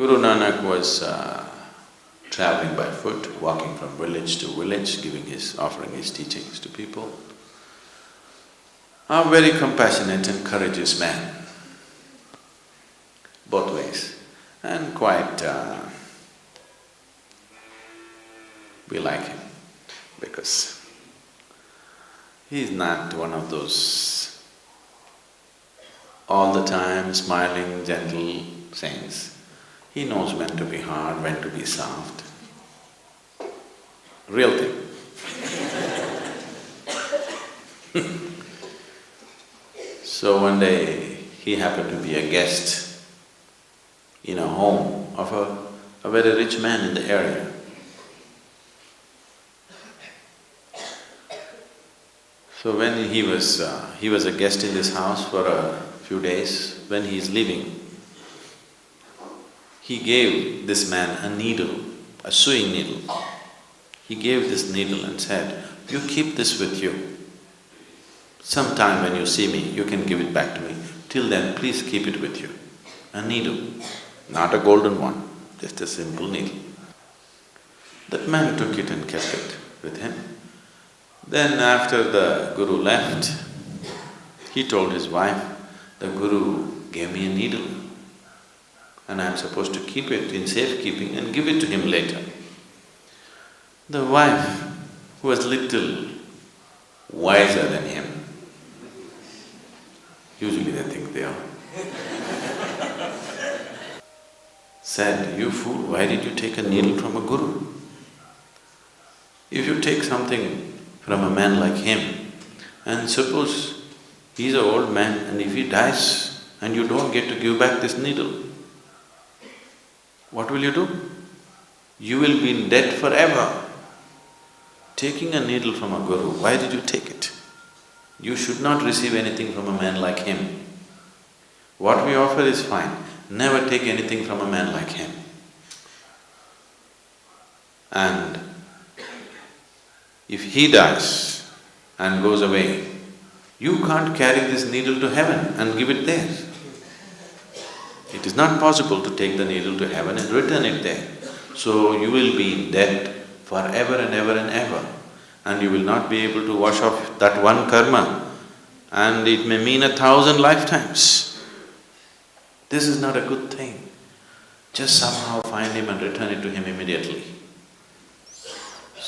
Guru Nanak was traveling by foot, walking from village to village, offering his teachings to people. A very compassionate and courageous man, both ways, and quite… we like him because he's not one of those all the time smiling, gentle saints. He knows when to be hard, when to be soft. Real thing. So one day, he happened to be a guest in a home of a very rich man in the area. So when he was a guest in this house for a few days. When he is leaving, he gave this man a needle, a sewing needle. He gave this needle and said, "You keep this with you. Sometime when you see me, you can give it back to me. Till then, please keep it with you." A needle, not a golden one, just a simple needle. That man took it and kept it with him. Then after the Guru left, he told his wife, "The Guru gave me a needle and I'm supposed to keep it in safekeeping and give it to him later." The wife, who was little wiser than him, usually they think they are, said, "You fool, why did you take a needle from a Guru? If you take something from a man like him, and suppose he's an old man and if he dies and you don't get to give back this needle, what will you do? You will be in debt forever. Taking a needle from a Guru, why did you take it? You should not receive anything from a man like him. What we offer is fine, never take anything from a man like him. And if he dies and goes away, you can't carry this needle to heaven and give it there. It is not possible to take the needle to heaven and return it there. So you will be in debt forever and ever and ever, and you will not be able to wash off that one karma, and it may mean 1,000 lifetimes. This is not a good thing. Just somehow find him and return it to him immediately."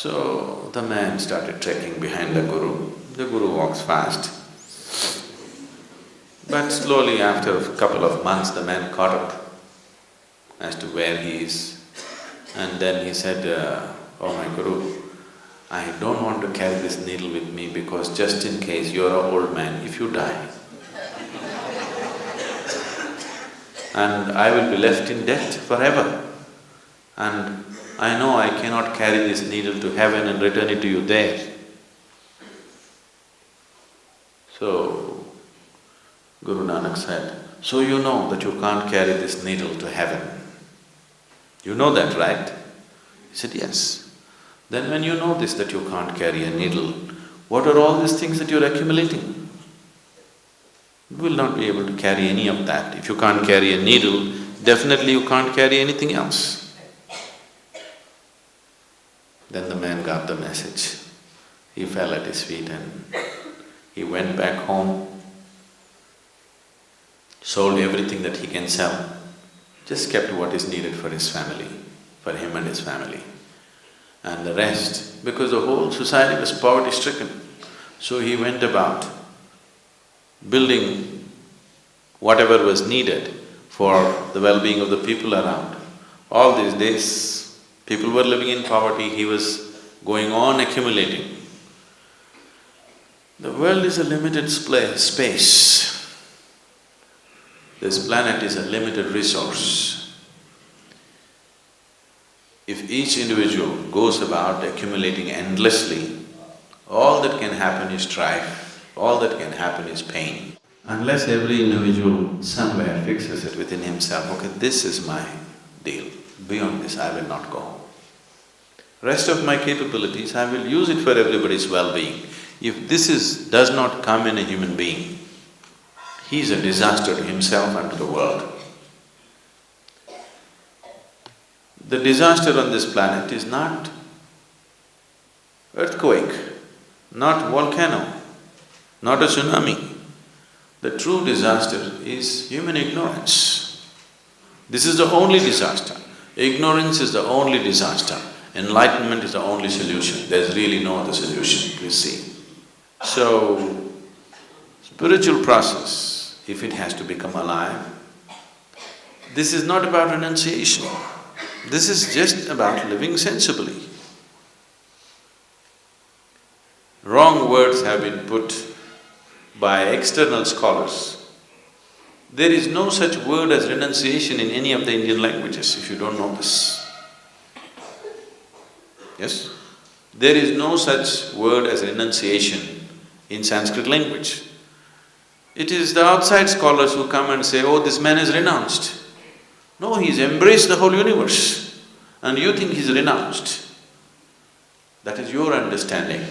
So the man started trekking behind the Guru. The Guru walks fast. But slowly, after a couple of months, the man caught up as to where he is. And then he said, "Oh my Guru, I don't want to carry this needle with me because just in case you're an old man, if you die, and I will be left in debt forever. And I know I cannot carry this needle to heaven and return it to you there." So, Guru Nanak said, "So you know that you can't carry this needle to heaven. You know that, right?" He said, "Yes." "Then when you know this, that you can't carry a needle, what are all these things that you're accumulating? You will not be able to carry any of that. If you can't carry a needle, definitely you can't carry anything else." Then the man got the message. He fell at his feet and he went back home, sold everything that he can sell, just kept what is needed for his family, for him and his family. And the rest, because the whole society was poverty-stricken, so he went about building whatever was needed for the well-being of the people around. All these days, people were living in poverty, he was going on accumulating. The world is a limited space. This planet is a limited resource. If each individual goes about accumulating endlessly, all that can happen is strife, all that can happen is pain. Unless every individual somewhere fixes it within himself, okay, this is my deal, beyond this I will not go. Rest of my capabilities, I will use it for everybody's well-being. If this does not come in a human being, he is a disaster to himself and to the world. The disaster on this planet is not earthquake, not volcano, not a tsunami. The true disaster is human ignorance. This is the only disaster. Ignorance is the only disaster. Enlightenment is the only solution. There's really no other solution, please see. So, spiritual process, if it has to become alive, this is not about renunciation. This is just about living sensibly. Wrong words have been put by external scholars. There is no such word as renunciation in any of the Indian languages, if you don't know this. Yes? There is no such word as renunciation in Sanskrit language. It is the outside scholars who come and say, oh, this man has renounced. No, he's embraced the whole universe and you think he's renounced. That is your understanding,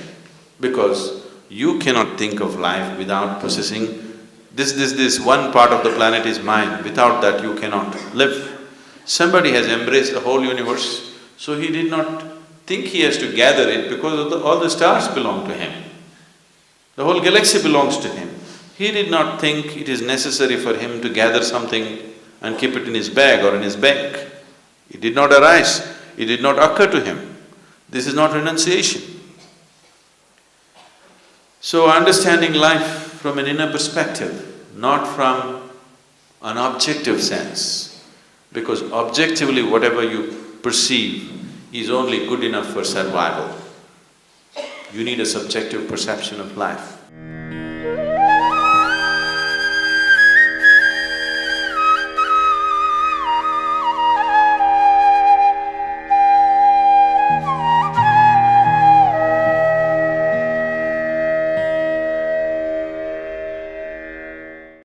because you cannot think of life without possessing this one part of the planet is mine, without that you cannot live. Somebody has embraced the whole universe, so he did not think he has to gather it because all the stars belong to him. The whole galaxy belongs to him. He did not think it is necessary for him to gather something and keep it in his bag or in his bank. It did not arise, it did not occur to him. This is not renunciation. So understanding life from an inner perspective, not from an objective sense, because objectively whatever you perceive is only good enough for survival. You need a subjective perception of life.